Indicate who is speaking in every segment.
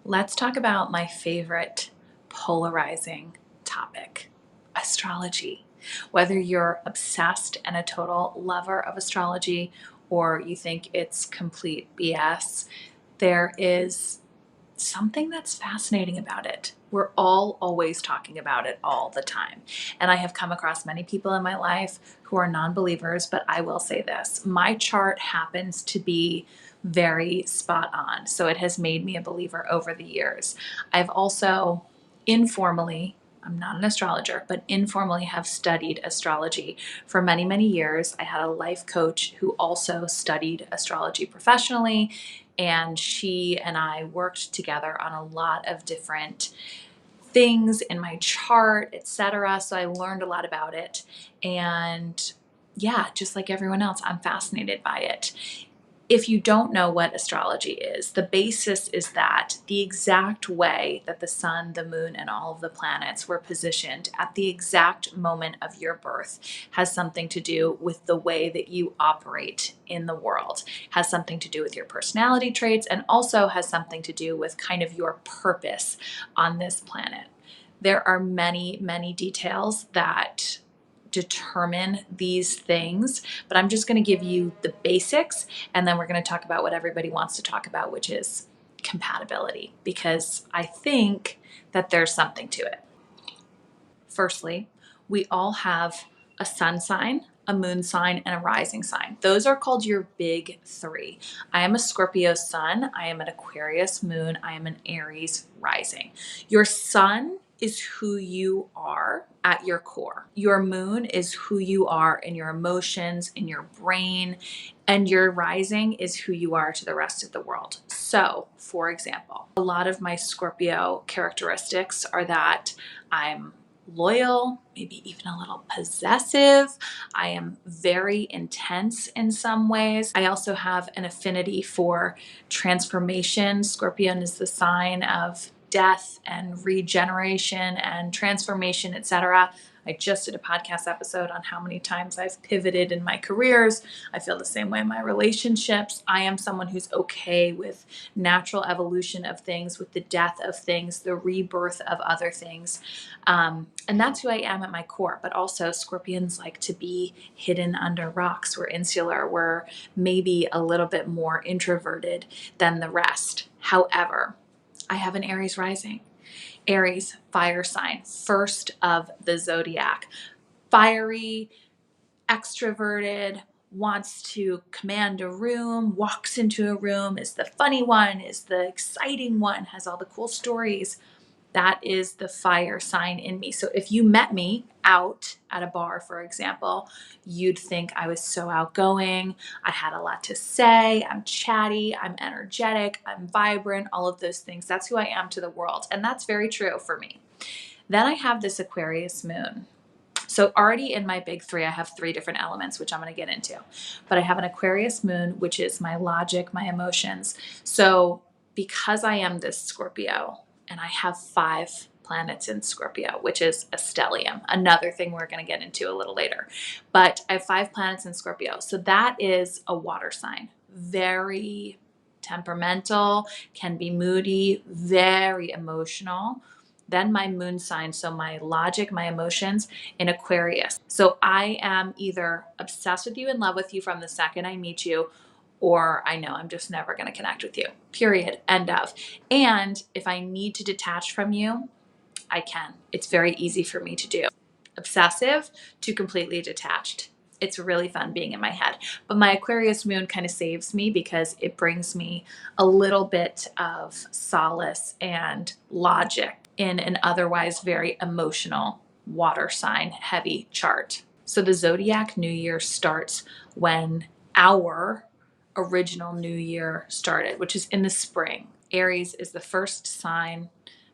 Speaker 1: Let's talk about my favorite polarizing topic, astrology. Whether you're obsessed and a total lover of astrology or you think it's complete BS, there is something that's fascinating about it. We're all always talking about it all the time. And I have come across many people in my life who are non believers, but I will say this my chart happens to be very spot on. So it has made me a believer over the years. I've also informally, I'm not an astrologer, but informally have studied astrology for many, many years. I had a life coach who also studied astrology professionally, and she and I worked together on a lot of different things in my chart, etc. So I learned a lot about it. And yeah, just like everyone else, I'm fascinated by it. If you don't know what astrology is, the basis is that the exact way that the sun, the moon, and all of the planets were positioned at the exact moment of your birth has something to do with the way that you operate in the world, has something to do with your personality traits, and also has something to do with kind of your purpose on this planet. There are many, many details that determine these things, but I'm just going to give you the basics, and then we're going to talk about what everybody wants to talk about, which is compatibility, because I think that there's something to it. Firstly, we all have a sun sign, a moon sign, and a rising sign. Those are called your big three. I am a Scorpio sun, I am an Aquarius moon, I am an Aries rising. Your sun is who you are at your core. Your moon is who you are in your emotions, in your brain, and your rising is who you are to the rest of the world. So, for example, a lot of my Scorpio characteristics are that I'm loyal, maybe even a little possessive. I am very intense in some ways. I also have an affinity for transformation. Scorpion is the sign of death and regeneration and transformation, etc. I just did a podcast episode on how many times I've pivoted in my careers. I feel the same way in my relationships. I am someone who's okay with natural evolution of things, with the death of things, the rebirth of other things. And that's who I am at my core. But also, Scorpions like to be hidden under rocks. We're insular. We're maybe a little bit more introverted than the rest. However, I have an Aries rising. Aries, fire sign, first of the zodiac. Fiery, extroverted, wants to command a room, walks into a room, is the funny one, is the exciting one, has all the cool stories. That is the fire sign in me. So if you met me out at a bar, for example, you'd think I was so outgoing. I had a lot to say. I'm chatty. I'm energetic. I'm vibrant. All of those things. That's who I am to the world. And that's very true for me. Then I have this Aquarius moon. So already in my big three, I have three different elements, which I'm going to get into. But I have an Aquarius moon, which is my logic, my emotions. So because I am this Scorpio, and I have 5 planets in Scorpio, which is a stellium, another thing we're going to get into a little later. But I have 5 planets in Scorpio. So that is a water sign. Very temperamental, can be moody, very emotional. Then my moon sign, so my logic, my emotions in Aquarius. So I am either obsessed with you, in love with you from the second I meet you, or I know I'm just never going to connect with you. Period. End of. And if I need to detach from you, I can. It's very easy for me to do. Obsessive to completely detached. It's really fun being in my head. But my Aquarius moon kind of saves me because it brings me a little bit of solace and logic in an otherwise very emotional water sign heavy chart. So the zodiac new year starts when our original new year started, which is in the spring. Aries is the first sign,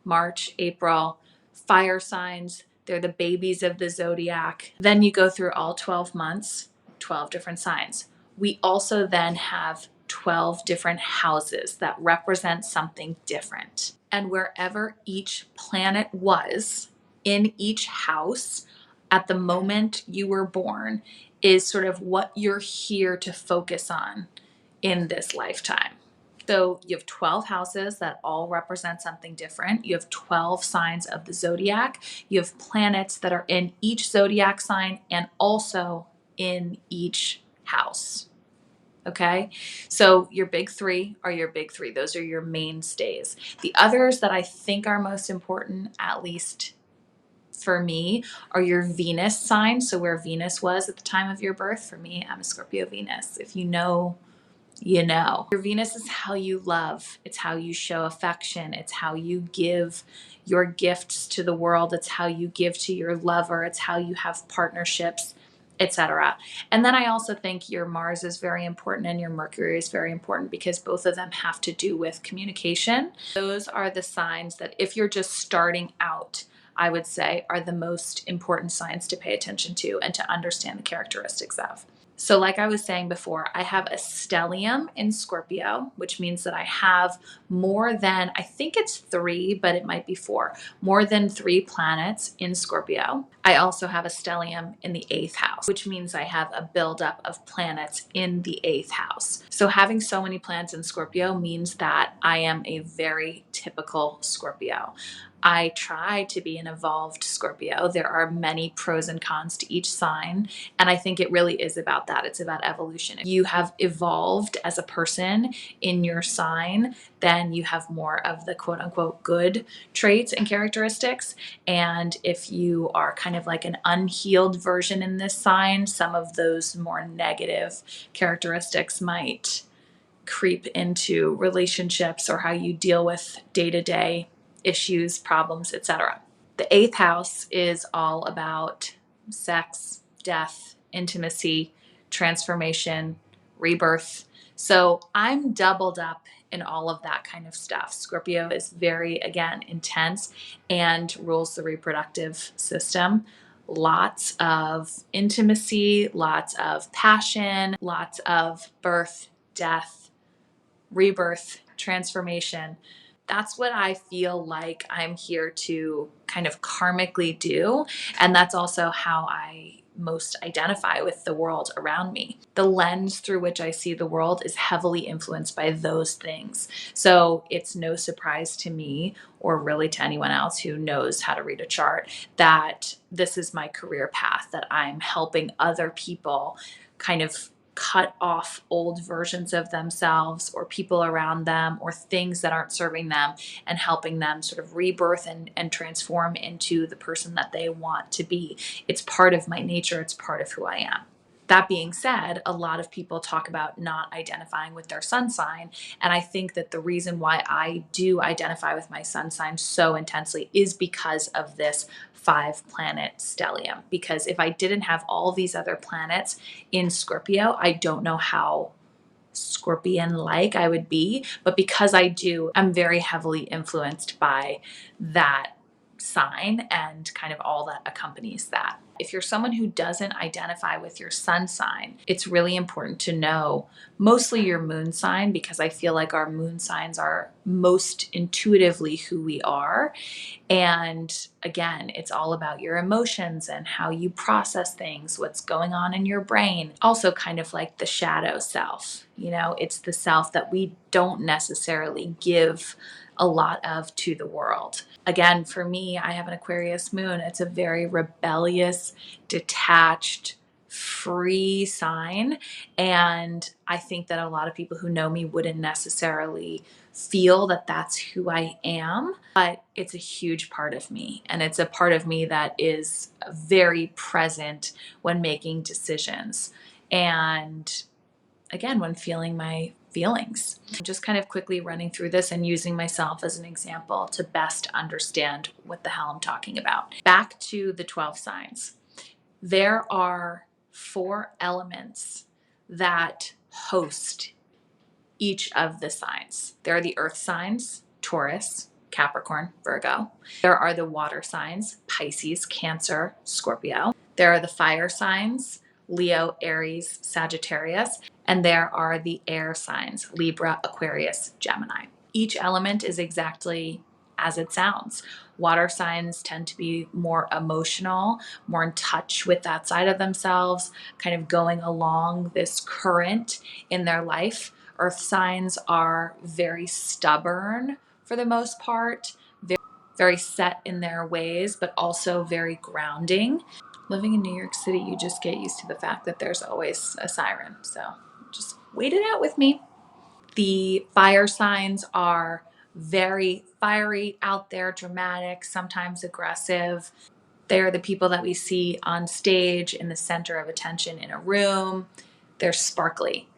Speaker 1: March, April. Fire signs, they're the babies of the zodiac. Then you go through all 12 months, 12 different signs. We also then have 12 different houses that represent something different. And wherever each planet was in each house at the moment you were born is sort of what you're here to focus on in this lifetime. So you have 12 houses that all represent something different. You have 12 signs of the zodiac. You have planets that are in each zodiac sign and also in each house. Okay. So your big three are your big three. Those are your mainstays. The others that I think are most important, at least for me, are your Venus signs. So where Venus was at the time of your birth. For me, I'm a Scorpio Venus. If you know, you know. Your Venus is how you love. It's how you show affection. It's how you give your gifts to the world. It's how you give to your lover. It's how you have partnerships, etc. And then I also think your Mars is very important and your Mercury is very important because both of them have to do with communication. Those are the signs that if you're just starting out, I would say are the most important signs to pay attention to and to understand the characteristics of. So like I was saying before, I have a stellium in Scorpio, which means that I have more than, I think it's 3, but it might be 4, more than 3 planets in Scorpio. I also have a stellium in the 8th house, which means I have a buildup of planets in the 8th house. So having so many planets in Scorpio means that I am a very typical Scorpio. I try to be an evolved Scorpio. There are many pros and cons to each sign. And I think it really is about that. It's about evolution. If you have evolved as a person in your sign, then you have more of the quote unquote good traits and characteristics. And if you are kind of like an unhealed version in this sign, some of those more negative characteristics might creep into relationships or how you deal with day-to-day issues, problems, etc. The 8th house is all about sex, death, intimacy, transformation, rebirth. So I'm doubled up in all of that kind of stuff. Scorpio is very, again, intense and rules the reproductive system. Lots of intimacy, lots of passion, lots of birth, death, rebirth, transformation. That's what I feel like I'm here to kind of karmically do. And that's also how I most identify with the world around me. The lens through which I see the world is heavily influenced by those things. So it's no surprise to me, or really to anyone else who knows how to read a chart, that this is my career path, that I'm helping other people kind of cut off old versions of themselves or people around them or things that aren't serving them and helping them sort of rebirth and transform into the person that they want to be. It's part of my nature. It's part of who I am. That being said, a lot of people talk about not identifying with their sun sign. And I think that the reason why I do identify with my sun sign so intensely is because of this 5-planet stellium. Because if I didn't have all these other planets in Scorpio, I don't know how Scorpion-like I would be. But because I do, I'm very heavily influenced by that sign and kind of all that accompanies that. If you're someone who doesn't identify with your sun sign, it's really important to know mostly your moon sign, because I feel like our moon signs are most intuitively who we are. And again, it's all about your emotions and how you process things, what's going on in your brain. Also, kind of like the shadow self, it's the self that we don't necessarily give a lot of to the world. Again, for me, I have an Aquarius moon. It's a very rebellious, detached, free sign. And I think that a lot of people who know me wouldn't necessarily feel that that's who I am, but it's a huge part of me. And it's a part of me that is very present when making decisions. And again, when feeling my feelings. Just kind of quickly running through this and using myself as an example to best understand what the hell I'm talking about. Back to the 12 signs. There are 4 elements that host each of the signs. There are the earth signs, Taurus, Capricorn, Virgo. There are the water signs, Pisces, Cancer, Scorpio. There are the fire signs, Leo, Aries, Sagittarius. And there are the air signs, Libra, Aquarius, Gemini. Each element is exactly as it sounds. Water signs tend to be more emotional, more in touch with that side of themselves, kind of going along this current in their life. Earth signs are very stubborn for the most part, very set in their ways, but also very grounding. Living in New York City, you just get used to the fact that there's always a siren. So just wait it out with me. The fire signs are very fiery, out there, dramatic, sometimes aggressive. They're the people that we see on stage in the center of attention in a room. They're sparkly.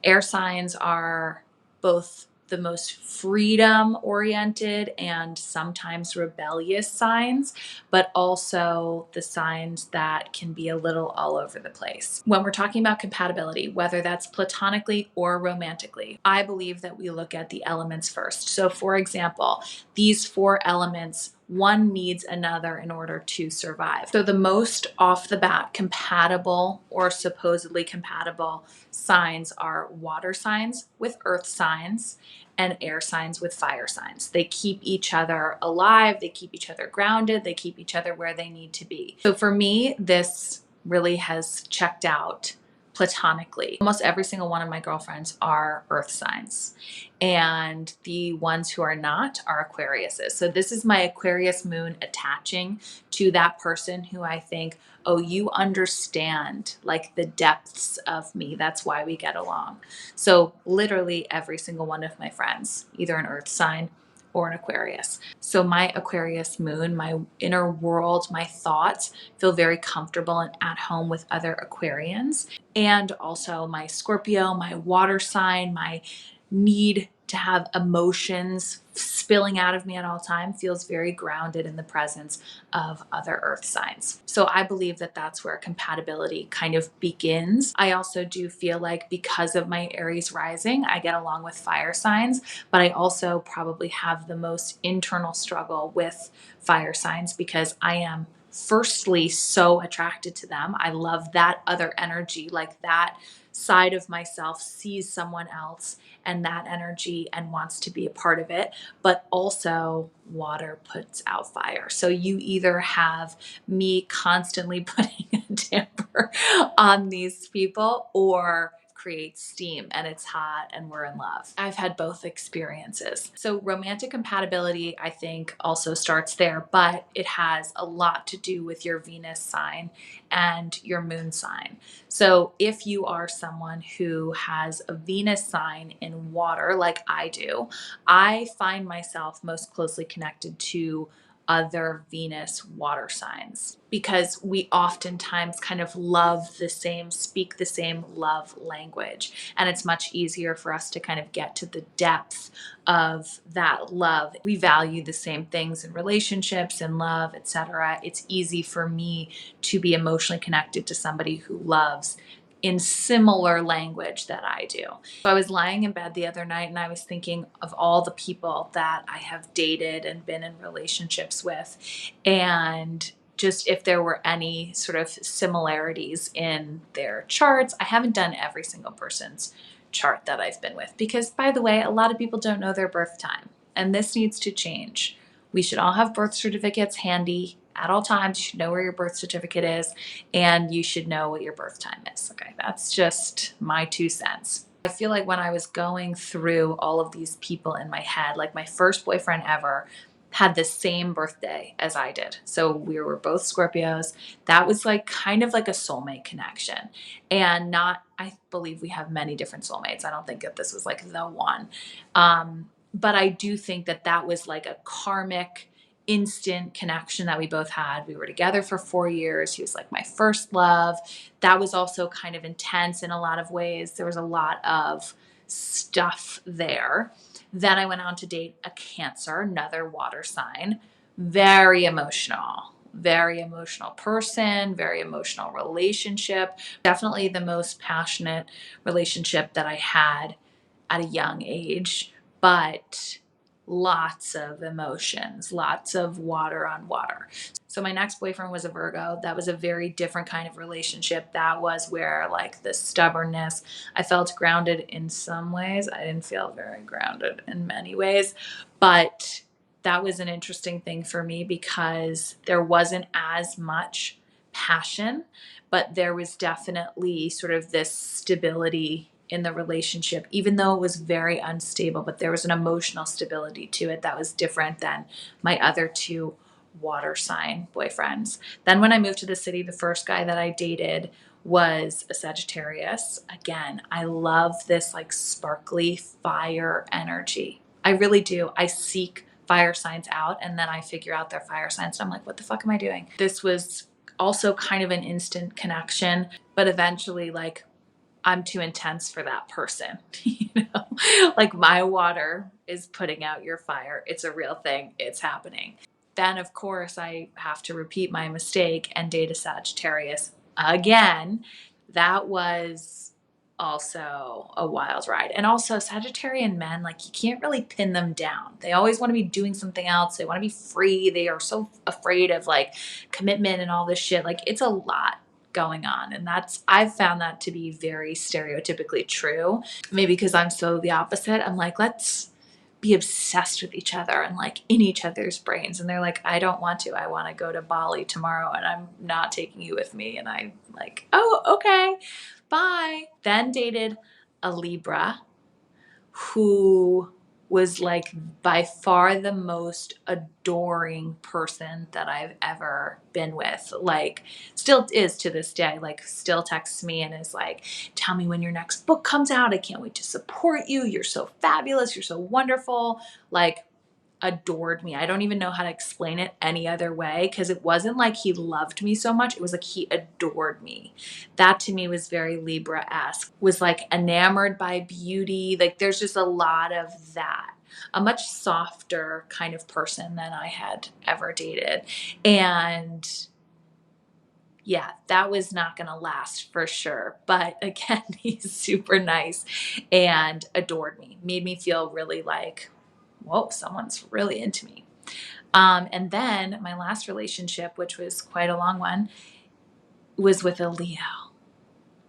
Speaker 1: Air signs are both the most freedom oriented and sometimes rebellious signs, but also the signs that can be a little all over the place. When we're talking about compatibility, whether that's platonically or romantically, I believe that we look at the elements first. So, for example, these four elements, one needs another in order to survive. So the most off the bat compatible or supposedly compatible signs are water signs with earth signs and air signs with fire signs. They keep each other alive, they keep each other grounded, they keep each other where they need to be. So for me, this really has checked out platonically. Almost every single one of my girlfriends are earth signs, and the ones who are not are Aquariuses. So this is my Aquarius moon attaching to that person who I think, oh, you understand like the depths of me. That's why we get along. So literally every single one of my friends, either an earth sign or an Aquarius. So my Aquarius moon, my inner world, my thoughts feel very comfortable and at home with other Aquarians. And also my Scorpio, my water sign, my need to have emotions spilling out of me at all time feels very grounded in the presence of other earth signs. So I believe that that's where compatibility kind of begins. I also do feel like because of my Aries rising, I get along with fire signs, but I also probably have the most internal struggle with fire signs because I am firstly so attracted to them. I love that other energy, like that side of myself sees someone else and that energy and wants to be a part of it. But also, water puts out fire. So you either have me constantly putting a damper on these people or create steam and it's hot and we're in love. I've had both experiences. So romantic compatibility, I think, also starts there, but it has a lot to do with your Venus sign and your moon sign. So if you are someone who has a Venus sign in water, like I do, I find myself most closely connected to other Venus water signs because we oftentimes kind of love the same, speak the same love language. And it's much easier for us to kind of get to the depth of that love. We value the same things in relationships and love, etc. It's easy for me to be emotionally connected to somebody who loves in similar language that I do. So I was lying in bed the other night and I was thinking of all the people that I have dated and been in relationships with, and just if there were any sort of similarities in their charts. I haven't done every single person's chart that I've been with because, by the way, a lot of people don't know their birth time, and this needs to change. We should all have birth certificates handy at all times. You should know where your birth certificate is, and you should know what your birth time is. Okay, that's just my 2 cents. I feel like when I was going through all of these people in my head, like my first boyfriend ever had the same birthday as I did. So we were both Scorpios. That was like kind of like a soulmate connection. And not, I believe we have many different soulmates. I don't think that this was like the one. But I do think that that was like a karmic instant connection that we both had. We were together for 4 years. He was like my first love. That was also kind of intense in a lot of ways. There was a lot of stuff there. Then I went on to date a Cancer, another water sign. Very emotional person, very emotional relationship. Definitely the most passionate relationship that I had at a young age, but lots of emotions, lots of water on water. So my next boyfriend was a Virgo. That was a very different kind of relationship. That was where like the stubbornness, I felt grounded in some ways. I didn't feel very grounded in many ways, but that was an interesting thing for me because there wasn't as much passion, but there was definitely sort of this stability in the relationship, even though it was very unstable, but there was an emotional stability to it that was different than my other two water sign boyfriends. Then when I moved to the city, the first guy that I dated was a Sagittarius. Again, I love this like sparkly fire energy. I really do. I seek fire signs out and then I figure out their fire signs. And I'm like, what the fuck am I doing? This was also kind of an instant connection, but eventually, like, I'm too intense for that person. You know, like my water is putting out your fire. It's a real thing. It's happening. Then, of course, I have to repeat my mistake and date a Sagittarius again. That was also a wild ride. And also, Sagittarian men, like, you can't really pin them down. They always want to be doing something else. They want to be free. They are so afraid of like commitment and all this shit. Like, it's a lot going on. And I've found that to be very stereotypically true. Maybe because I'm so the opposite. I'm like, let's be obsessed with each other and like in each other's brains. And they're like, I don't want to. I want to go to Bali tomorrow and I'm not taking you with me. And I'm like, oh, okay, bye. Then dated a Libra who was like by far the most adoring person that I've ever been with. Like, still is to this day, like, still texts me and is like, tell me when your next book comes out. I can't wait to support you. You're so fabulous. You're so wonderful. Like, adored me. I don't even know how to explain it any other way because it wasn't like he loved me so much. It was like he adored me. That to me was very Libra-esque. Was like enamored by beauty. Like there's just a lot of that. A much softer kind of person than I had ever dated. And yeah, that was not going to last for sure. But again, he's super nice and adored me. Made me feel really like, whoa, someone's really into me. And then my last relationship, which was quite a long one, was with a Leo,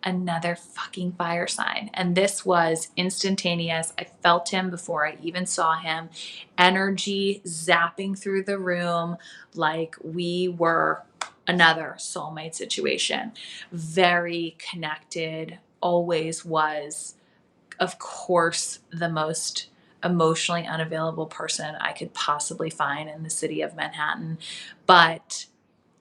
Speaker 1: another fucking fire sign. And this was instantaneous. I felt him before I even saw him. Energy zapping through the room like we were another soulmate situation. Very connected, always was. Of course, the most emotionally unavailable person I could possibly find in the city of Manhattan, but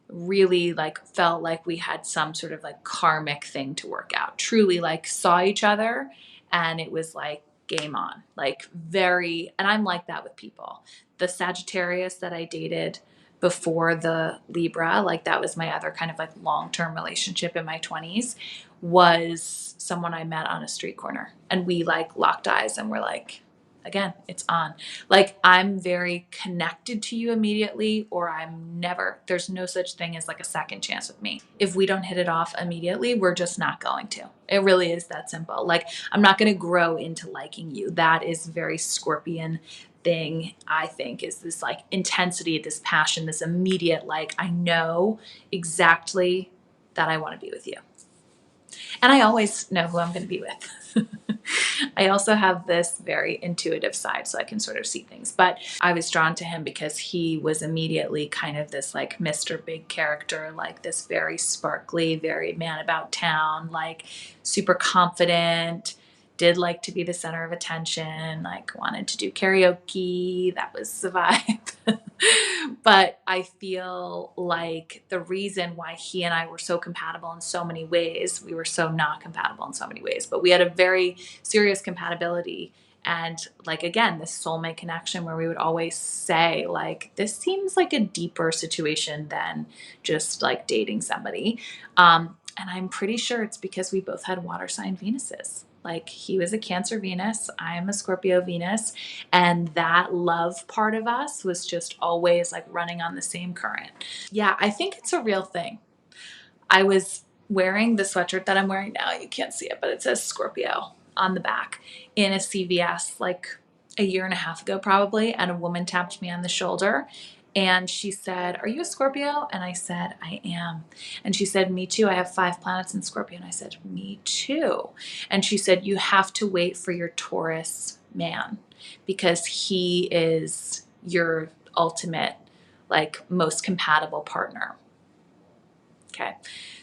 Speaker 1: really like felt like we had some sort of like karmic thing to work out. Truly like saw each other and it was like game on. Like very, and I'm like that with people. The Sagittarius that I dated before the Libra, like that was my other kind of like long-term relationship in my 20s, was someone I met on a street corner and we like locked eyes and were like, again, it's on. Like I'm very connected to you immediately or I'm never, there's no such thing as like a second chance with me. If we don't hit it off immediately, we're just not going to. It really is that simple. Like I'm not going to grow into liking you. That is very Scorpion thing, I think, is this like intensity, this passion, this immediate, like I know exactly that I want to be with you. And I always know who I'm going to be with. I also have this very intuitive side, so I can sort of see things. But I was drawn to him because he was immediately kind of this like Mr. Big character, like this very sparkly, very man about town, like super confident, did like to be the center of attention, like wanted to do karaoke. That was the vibe. But I feel like the reason why he and I were so compatible in so many ways, we were so not compatible in so many ways, but we had a very serious compatibility. And like, again, this soulmate connection where we would always say like, this seems like a deeper situation than just like dating somebody. And I'm pretty sure it's because we both had water sign Venuses. Like he was a Cancer Venus, I'm a Scorpio Venus, and that love part of us was just always like running on the same current. Yeah, I think it's a real thing. I was wearing the sweatshirt that I'm wearing now. You can't see it, but it says Scorpio on the back in a CVS like a year and a half ago probably, and a woman tapped me on the shoulder and she said, "Are you a Scorpio?" And I said, "I am." And she said, "Me too. I have 5 planets in Scorpio." And I said, "Me too." And she said, "You have to wait for your Taurus man because he is your ultimate, like most compatible partner." Okay.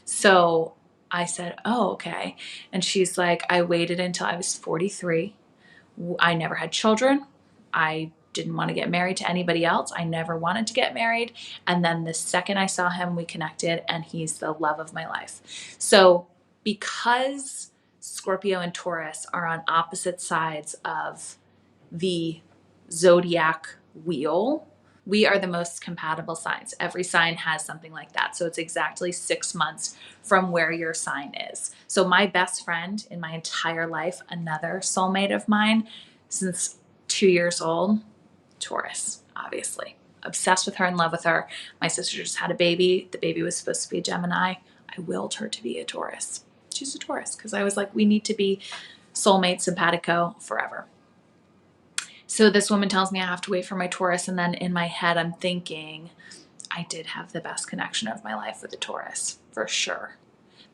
Speaker 1: So I said, oh, okay. And she's like, I waited until I was 43. I never had children. I didn't want to get married to anybody else. I never wanted to get married. And then the second I saw him, we connected, and he's the love of my life. So, because Scorpio and Taurus are on opposite sides of the zodiac wheel, we are the most compatible signs. Every sign has something like that. So it's exactly 6 months from where your sign is. So my best friend in my entire life, another soulmate of mine since 2 years old, Taurus, obviously. Obsessed with her, in love with her. My sister just had a baby. The baby was supposed to be a Gemini. I willed her to be a Taurus. She's a Taurus because I was like, we need to be soulmates, simpatico forever. So this woman tells me I have to wait for my Taurus, and then in my head I'm thinking, I did have the best connection of my life with a Taurus, for sure.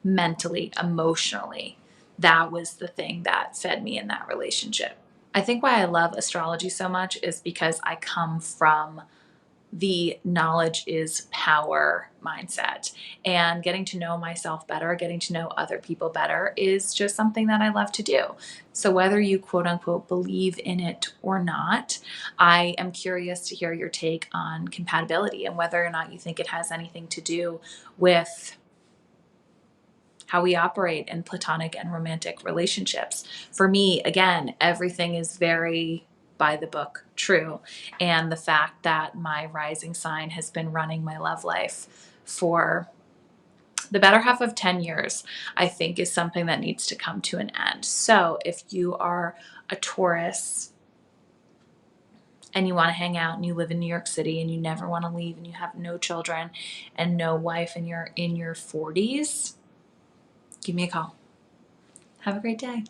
Speaker 1: Mentally, emotionally, that was the thing that fed me in that relationship. I think why I love astrology so much is because I come from the knowledge is power mindset, and getting to know myself better, getting to know other people better is just something that I love to do. So whether you quote unquote believe in it or not, I am curious to hear your take on compatibility and whether or not you think it has anything to do with how we operate in platonic and romantic relationships. For me, again, everything is very by the book true. And the fact that my rising sign has been running my love life for the better half of 10 years, I think is something that needs to come to an end. So if you are a Taurus and you want to hang out and you live in New York City and you never want to leave and you have no children and no wife and you're in your 40s, give me a call. Have a great day.